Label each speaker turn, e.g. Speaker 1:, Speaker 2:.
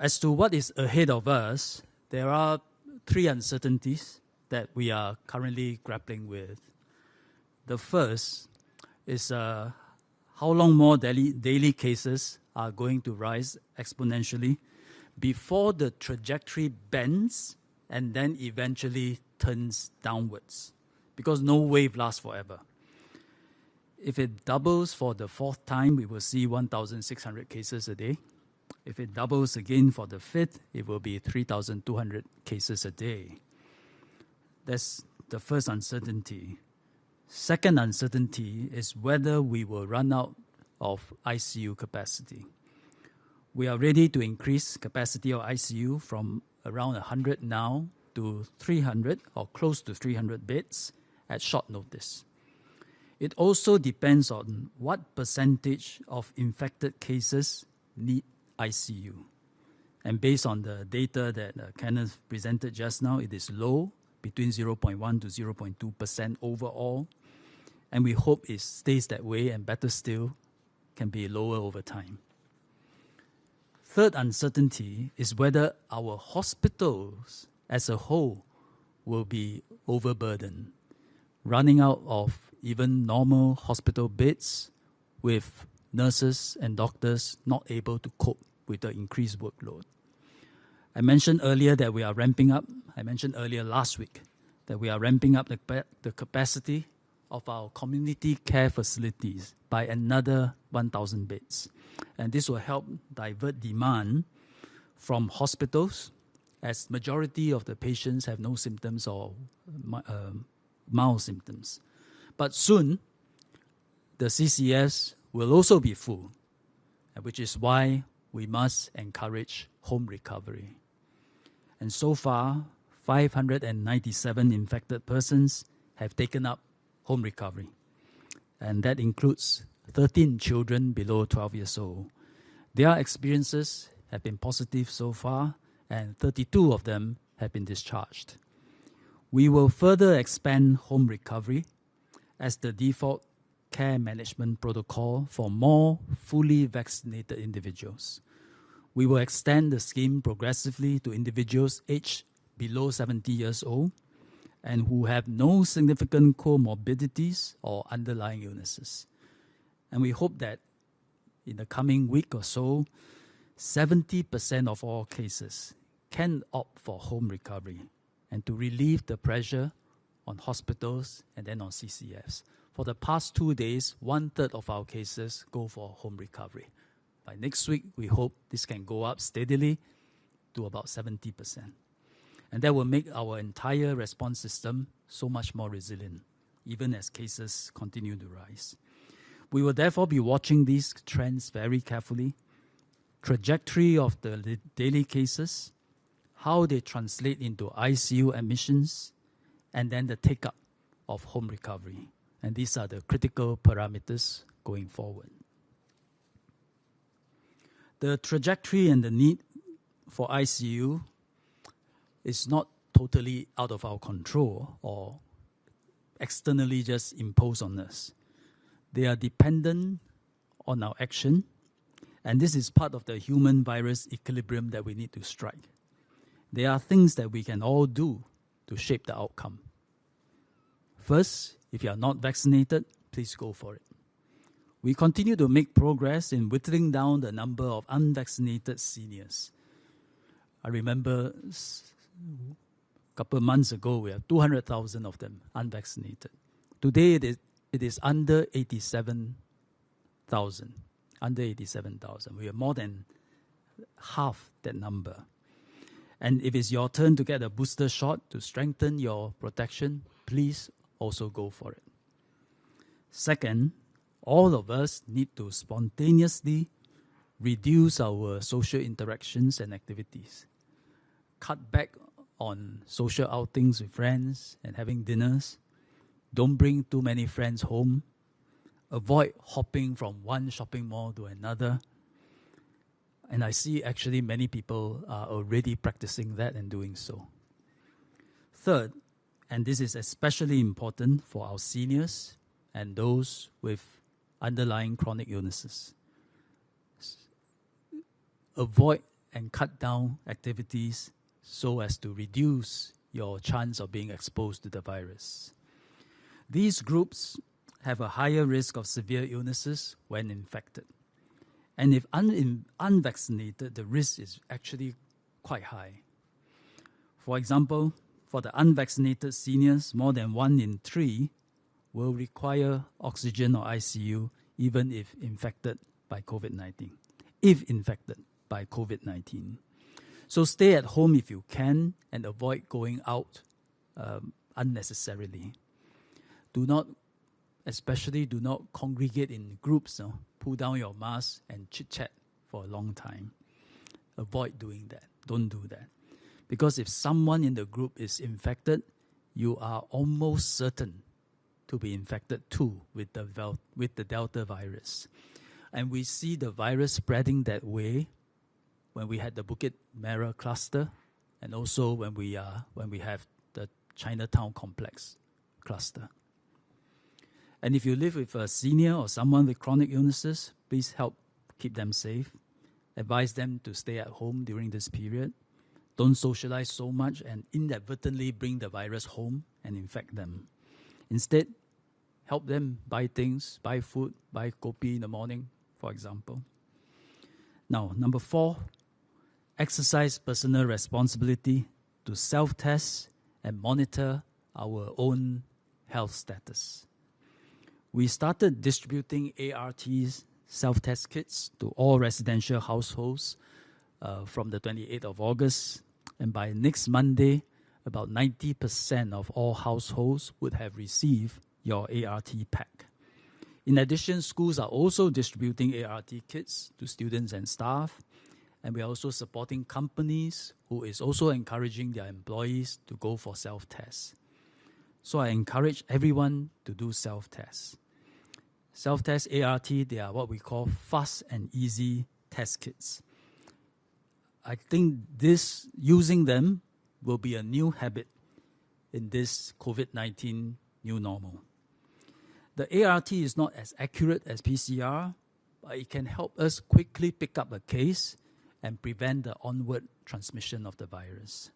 Speaker 1: As to what is ahead of us, there are three uncertainties that we are currently grappling with. The first is how long more daily cases are going to rise exponentially before the trajectory bends and then eventually turns downwards, because no wave lasts forever. If it doubles for the fourth time, we will see 1,600 cases a day. If it doubles again for the fifth, it will be 3,200 cases a day. That's the first uncertainty. Second uncertainty is whether we will run out of ICU capacity. We are ready to increase capacity of ICU from around 100 now to 300 or close to 300 beds at short notice. It also depends on what percentage of infected cases need ICU. And based on the data that Kenneth presented just now, it is low, between 0.1 to 0.2% overall. And we hope it stays that way, and better still, can be lower over time. Third uncertainty is whether our hospitals as a whole will be overburdened, running out of even normal hospital beds, with nurses and doctors not able to cope with the increased workload. I mentioned earlier last week, that we are ramping up the capacity of our community care facilities by another 1,000 beds. And this will help divert demand from hospitals, as majority of the patients have no symptoms or mild symptoms. But soon, the CCS will also be full, which is why we must encourage home recovery. And so far, 597 infected persons have taken up home recovery. And that includes 13 children below 12 years old. Their experiences have been positive so far, and 32 of them have been discharged. We will further expand home recovery as the default care management protocol for more fully vaccinated individuals. We will extend the scheme progressively to individuals aged below 70 years old and who have no significant comorbidities or underlying illnesses. And we hope that in the coming week or so, 70% of all cases can opt for home recovery, and to relieve the pressure on hospitals and then on CCFs. For the past 2 days, 1/3 of our cases go for home recovery. By next week, we hope this can go up steadily to about 70%. And that will make our entire response system so much more resilient, even as cases continue to rise. We will therefore be watching these trends very carefully, trajectory of the daily cases, how they translate into ICU admissions, and then the take-up of home recovery. And these are the critical parameters going forward. The trajectory and the need for ICU is not totally out of our control or externally just imposed on us. They are dependent on our action, and this is part of the human-virus equilibrium that we need to strike. There are things that we can all do to shape the outcome. First, if you are not vaccinated, please go for it. We continue to make progress in whittling down the number of unvaccinated seniors. I remember a couple of months ago, we have 200,000 of them unvaccinated. Today, it is under 87,000. Under 87,000. We are more than half that number. And if it's your turn to get a booster shot to strengthen your protection, please also go for it. Second, all of us need to spontaneously reduce our social interactions and activities. Cut back on social outings with friends and having dinners. Don't bring too many friends home. Avoid hopping from one shopping mall to another. And I see actually many people are already practicing that and doing so. Third, and this is especially important for our seniors and those with underlying chronic illnesses, avoid and cut down activities so as to reduce your chance of being exposed to the virus. These groups have a higher risk of severe illnesses when infected. And if unvaccinated, the risk is actually quite high. For example, for the unvaccinated seniors, more than 1 in 3 will require oxygen or ICU even if infected by COVID-19. So stay at home if you can and avoid going out unnecessarily. Especially do not congregate in groups. Pull down your mask and chit-chat for a long time. Avoid doing that. Don't do that. Because if someone in the group is infected, you are almost certain to be infected too with the Delta virus. And we see the virus spreading that way when we had the Bukit Merah cluster, and also when we have the Chinatown complex cluster. And if you live with a senior or someone with chronic illnesses, please help keep them safe. Advise them to stay at home during this period. Don't socialize so much and inadvertently bring the virus home and infect them. Instead, help them buy things, buy food, buy kopi in the morning, for example. Now, number 4, exercise personal responsibility to self-test and monitor our own health status. We started distributing ARTs, self-test kits, to all residential households from the 28th of August. And by next Monday, about 90% of all households would have received your ART pack. In addition, schools are also distributing ART kits to students and staff. And we are also supporting companies who is also encouraging their employees to go for self-tests. So I encourage everyone to do self-tests. Self-test ART, they are what we call fast and easy test kits. I think using them will be a new habit in this COVID-19 new normal. The ART is not as accurate as PCR, but it can help us quickly pick up a case and prevent the onward transmission of the virus.